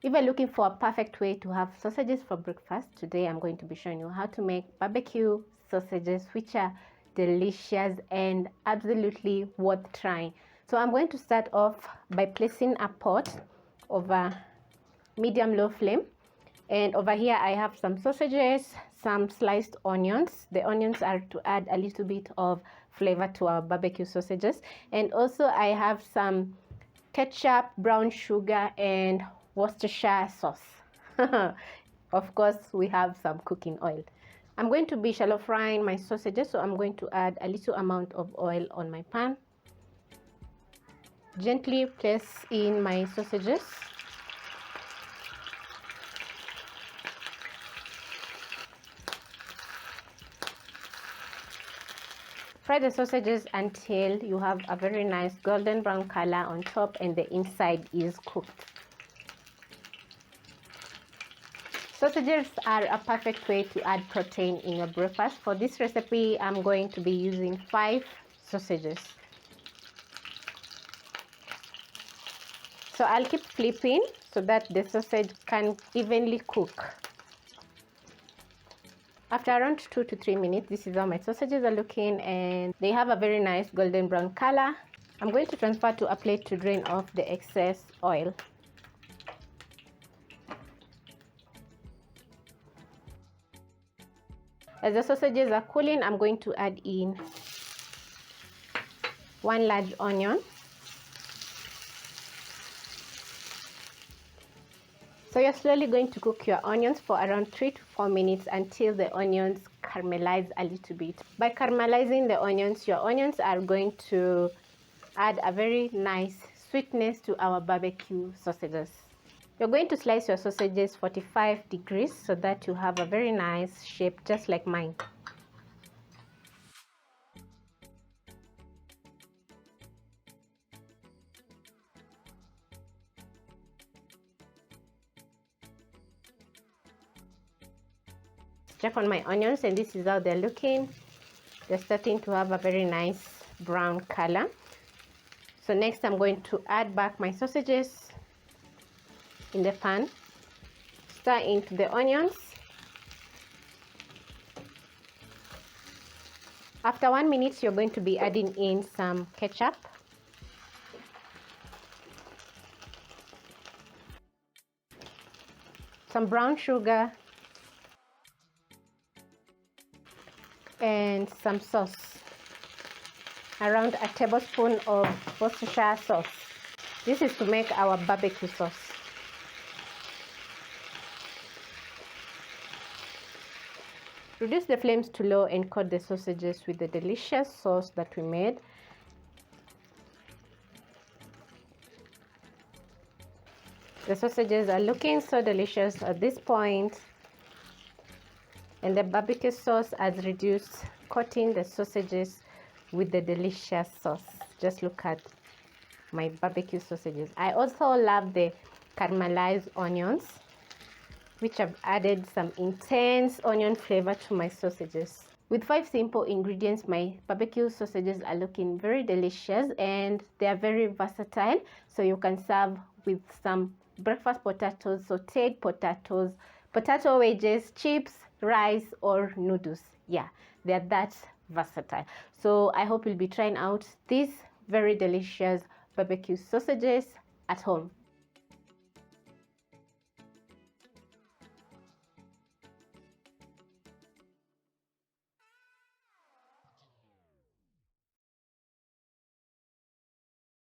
If you're looking for a perfect way to have sausages for breakfast, today I'm going to be showing you how to make barbecue sausages, which are delicious and absolutely worth trying. So I'm going to start off by placing a pot over medium-low flame. And over here I have some sausages, some sliced onions. The onions are to add a little bit of flavor to our barbecue sausages. And also I have some ketchup, brown sugar, and Worcestershire sauce. Of course, we have some cooking oil. I'm going to be shallow frying my sausages, so I'm going to add a little amount of oil on my pan. Gently place in my sausages. Fry the sausages until you have a very nice golden brown color on top and the inside is cooked. Sausages are a perfect way to add protein in your breakfast. For this recipe, I'm going to be using 5 sausages. So I'll keep flipping so that the sausage can evenly cook. After around 2 to 3 minutes, this is how my sausages are looking and they have a very nice golden brown color. I'm going to transfer to a plate to drain off the excess oil. As the sausages are cooling, I'm going to add in 1 large onion. So you're slowly going to cook your onions for around 3 to 4 minutes until the onions caramelize a little bit. By caramelizing the onions, your onions are going to add a very nice sweetness to our barbecue sausages. You're going to slice your sausages 45 degrees so that you have a very nice shape just like mine. Check on my onions and this is how they're looking. They're starting to have a very nice brown color. So next I'm going to add back my sausages in the pan. Stir into the onions. After 1 minute, you're going to be adding in some ketchup. Some brown sugar. And some sauce. Around a tablespoon of Worcestershire sauce. This is to make our barbecue sauce. Reduce the flames to low and coat the sausages with the delicious sauce that we made. The sausages are looking so delicious at this point, and the barbecue sauce has reduced, coating the sausages with the delicious sauce. Just look at my barbecue sausages. I also love the caramelized onions, which have added some intense onion flavor to my sausages. With 5 simple ingredients, my barbecue sausages are looking very delicious and they are very versatile. So you can serve with some breakfast potatoes, sauteed potatoes, potato wedges, chips, rice, or noodles. Yeah, they're that versatile. So I hope you'll be trying out these very delicious barbecue sausages at home.